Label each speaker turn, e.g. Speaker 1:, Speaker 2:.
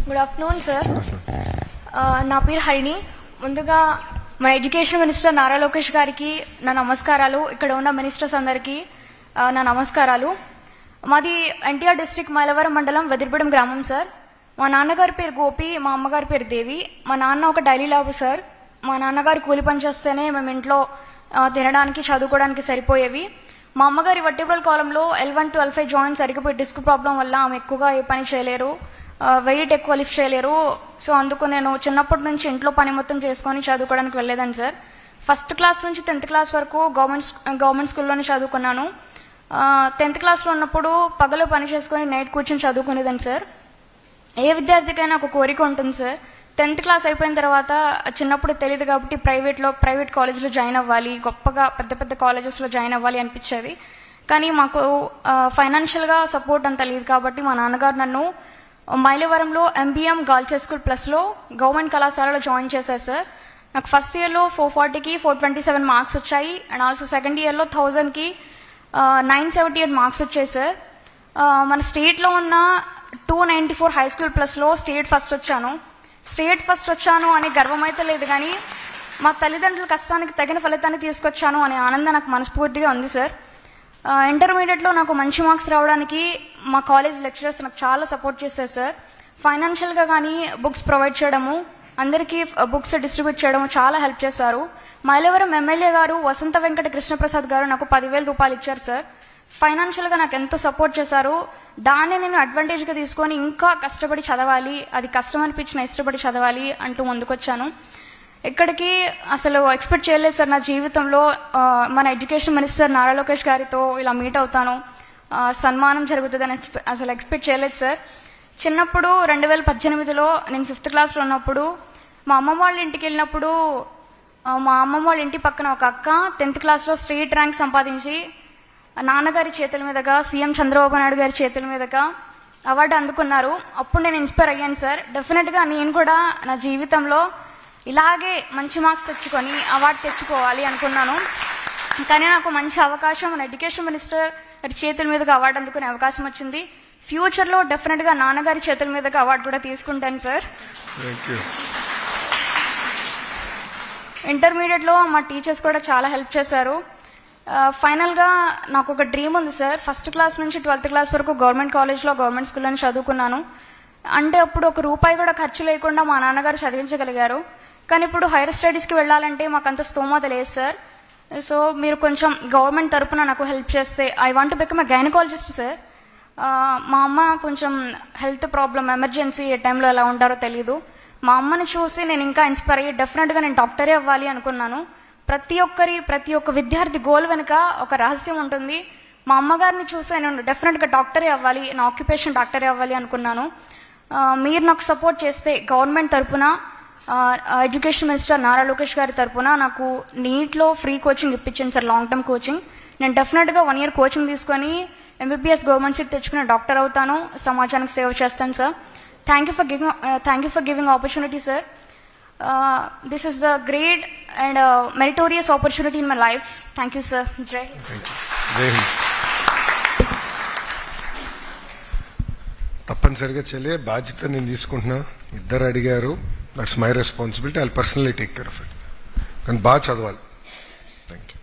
Speaker 1: Good afternoon sir. నా పేరు హరిణి. ముందుగా మన ఎడ్యుకేషన్ మినిస్టర్ నారా లోకేష్ గారికి నా నమస్కారాలు. ఇక్కడ ఉన్న మినిస్టర్స్ అందరికీ నా నమస్కారాలు. మాది ఎన్టీఆర్ డిస్ట్రిక్ట్ మైలవరం మండలం వెదిరిపడం గ్రామం సార్. మా నాన్నగారి పేరు గోపి, మా అమ్మగారి పేరు దేవి. మా నాన్న ఒక డైలీ లాబు సార్. మా నాన్నగారు కూలి పని చేస్తేనే మేము ఇంట్లో తినడానికి చదువుకోవడానికి సరిపోయేవి. మా అమ్మగారి వర్టిబ్రల్ కాలంలో L1 to L5 జాయింట్ సరిగిపోయి డిస్క్ ప్రాబ్లం వల్ల ఆమె ఎక్కువగా ఏ పని చేయలేరు, వెయిట్ ఎక్కువ లిఫ్ట్ చేయలేరు. సో అందుకు నేను చిన్నప్పటి నుంచి ఇంట్లో పని మొత్తం చేసుకొని చదువుకోవడానికి వెళ్ళేదాన్ని సార్. ఫస్ట్ క్లాస్ నుంచి 10th క్లాస్ వరకు గవర్నమెంట్ స్కూల్లోనే చదువుకున్నాను. 10th క్లాస్లో ఉన్నప్పుడు పగలు పని చేసుకొని నైట్ కూర్చొని చదువుకునేదాన్ని సార్. ఏ విద్యార్థికైనా ఒక కోరిక ఉంటుంది సార్. 10th క్లాస్ అయిపోయిన తర్వాత చిన్నప్పుడు తెలియదు కాబట్టి ప్రైవేట్ కాలేజ్లో జాయిన్ అవ్వాలి, గొప్పగా పెద్ద పెద్ద కాలేజెస్లో జాయిన్ అవ్వాలి అనిపించేది. కానీ మాకు ఫైనాన్షియల్గా సపోర్ట్ అంత లేదు కాబట్టి మా నాన్నగారు నన్ను మైలవరంలో MBM గర్ల్స్ హై స్కూల్ ప్లస్లో గవర్నమెంట్ కళాశాలలో జాయిన్ చేశారు సార్. నాకు ఫస్ట్ ఇయర్లో 440కి 427 మార్క్స్ వచ్చాయి. అండ్ ఆల్సో సెకండ్ ఇయర్లో 1000కి 978 మార్క్స్ వచ్చాయి సార్. మన స్టేట్లో ఉన్న 294 హై స్కూల్ ప్లస్లో స్టేట్ ఫస్ట్ వచ్చాను అనే గర్వం అయితే లేదు, కానీ మా తల్లిదండ్రుల కష్టానికి తగిన ఫలితాన్ని తీసుకొచ్చాను అనే ఆనందం నాకు మనస్ఫూర్తిగా ఉంది సార్. ఇంటర్మీడియట్లో నాకు మంచి మార్క్స్ రావడానికి మా కాలేజ్ లెక్చరర్స్ నాకు చాలా సపోర్ట్ చేశారు సార్. ఫైనాన్షియల్గా కానీ బుక్స్ ప్రొవైడ్ చేయడము, అందరికీ బుక్స్ డిస్ట్రిబ్యూట్ చేయడము చాలా హెల్ప్ చేశారు. మైలవరం ఎమ్మెల్యే గారు వసంత వెంకట కృష్ణప్రసాద్ గారు నాకు 10,000 రూపాయలు ఇచ్చారు సార్. ఫైనాన్షియల్గా నాకు ఎంతో సపోర్ట్ చేశారు. దాన్ని నేను అడ్వాంటేజ్గా తీసుకొని ఇంకా కష్టపడి చదవాలి, అది కష్టం అనిపించిన ఇష్టపడి చదవాలి అంటూ ముందుకొచ్చాను. ఇక్కడికి అసలు ఎక్స్పెక్ట్ చేయలేదు సార్ నా జీవితంలో మన ఎడ్యుకేషన్ మినిస్టర్ నారా లోకేష్ గారితో ఇలా మీట్ అవుతాను, సన్మానం జరుగుతుందని అసలు ఎక్స్పెక్ట్ చేయలేదు సార్. చిన్నప్పుడు 2018లో నేను 5th క్లాస్లో ఉన్నప్పుడు మా అమ్మమ్మ వాళ్ళ ఇంటికి వెళ్ళినప్పుడు మా అమ్మమ్మ వాళ్ళ ఇంటి పక్కన ఒక అక్క 10th క్లాస్లో స్టేట్ ర్యాంక్ సంపాదించి నాన్నగారి చేతుల మీదుగా సీఎం చంద్రబాబు నాయుడు గారి చేతుల మీదుగా అవార్డు అందుకున్నారు. అప్పుడు నేను ఇన్స్పైర్ అయ్యాను సార్. డెఫినెట్గా నేను కూడా నా జీవితంలో ఇలాగే మంచి మార్క్స్ తెచ్చుకొని అవార్డు తెచ్చుకోవాలి అనుకున్నాను. కానీ నాకు మంచి అవకాశం మన ఎడ్యుకేషన్ మినిస్టర్ గారి చేతుల మీదుగా అవార్డు అందుకునే అవకాశం వచ్చింది. ఫ్యూచర్లో డెఫినెట్గా నాన్నగారి చేతుల మీదుగా అవార్డు కూడా తీసుకుంటాను సార్. ఇంటర్మీడియట్లో మా టీచర్స్ కూడా చాలా హెల్ప్ చేశారు. ఫైనల్గా నాకు ఒక డ్రీమ్ ఉంది సార్. ఫస్ట్ క్లాస్ నుంచి 12th క్లాస్ వరకు గవర్నమెంట్ కాలేజ్లో గవర్నమెంట్ స్కూల్లోనే చదువుకున్నాను. అంటే అప్పుడు ఒక రూపాయి కూడా ఖర్చు లేకుండా మా నాన్నగారు చదివించగలిగారు. కానీ ఇప్పుడు హైయర్ స్టడీస్కి వెళ్ళాలంటే మాకు అంత స్తోమత లేదు సార్. సో మీరు కొంచెం గవర్నమెంట్ తరపున నాకు హెల్ప్ చేస్తే, I want to become a gynaecologist sir. మా అమ్మ కొంచెం హెల్త్ ప్రాబ్లం, ఎమర్జెన్సీ, ఏ టైంలో ఎలా ఉంటారో తెలీదు. మా అమ్మని చూసి నేను ఇంకా ఇన్స్పైర్ అయ్యి డెఫినెట్గా నేను డాక్టరే అవ్వాలి అనుకున్నాను. ప్రతి ఒక్క విద్యార్థి గోల్ వెనుక ఒక రహస్యం ఉంటుంది. మా అమ్మగారిని చూసి నేను డెఫినెట్గా డాక్టరే అవ్వాలి, నా ఆక్యుపేషన్ డాక్టరే అవ్వాలి అనుకున్నాను. మీరు నాకు సపోర్ట్ చేస్తే గవర్నమెంట్ తరపున ఎడ్యుకేషన్ మినిస్టర్ నారా లోకేష్ గారి తరపున నాకు నీట్లో ఫ్రీ కోచింగ్ ఇప్పించండి సార్, లాంగ్ టర్మ్ కోచింగ్. నేను డెఫినెట్గా 1 year కోచింగ్ తీసుకొని MBBS గవర్నమెంట్ సీట్ తెచ్చుకుని డాక్టర్ అవుతాను, సమాజానికి సేవ చేస్తాను sir. Thank you for giving opportunity sir. This is the great and meritorious opportunity in my life. Thank you, sir. Jai.
Speaker 2: తప్పనిసరిగా చెల్లె బాధ్యత నేను తీసుకుంటున్నా. ఇద్దరు అడిగారు, that's my responsibility. I personally take care of it. కానీ బాగా చదవాలి. Thank you.